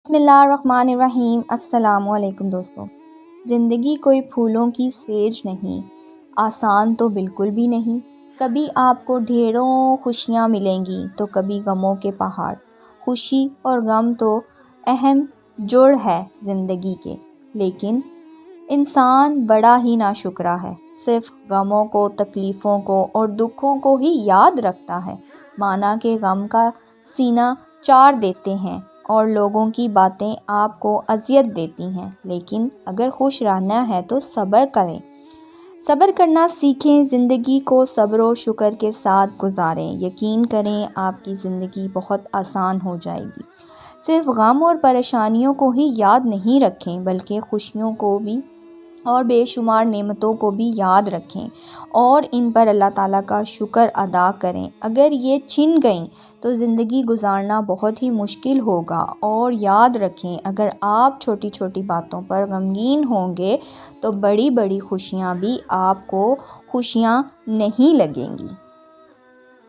بسم اللہ الرحمن الرحیم۔ السلام علیکم دوستو۔ زندگی کوئی پھولوں کی سیج نہیں، آسان تو بالکل بھی نہیں۔ کبھی آپ کو ڈھیروں خوشیاں ملیں گی تو کبھی غموں کے پہاڑ۔ خوشی اور غم تو اہم جڑ ہے زندگی کے، لیکن انسان بڑا ہی ناشکرا ہے، صرف غموں کو، تکلیفوں کو اور دکھوں کو ہی یاد رکھتا ہے، مانا کہ غم کا سینہ چار دیتے ہیں اور لوگوں کی باتیں آپ کو اذیت دیتی ہیں، لیکن اگر خوش رہنا ہے تو صبر کریں، صبر کرنا سیکھیں، زندگی کو صبر و شکر کے ساتھ گزاریں، یقین کریں آپ کی زندگی بہت آسان ہو جائے گی۔ صرف غم اور پریشانیوں کو ہی یاد نہیں رکھیں بلکہ خوشیوں کو بھی اور بے شمار نعمتوں کو بھی یاد رکھیں اور ان پر اللہ تعالیٰ کا شکر ادا کریں۔ اگر یہ چھن گئیں تو زندگی گزارنا بہت ہی مشکل ہوگا، اور یاد رکھیں اگر آپ چھوٹی چھوٹی باتوں پر غمگین ہوں گے تو بڑی بڑی خوشیاں بھی آپ کو خوشیاں نہیں لگیں گی۔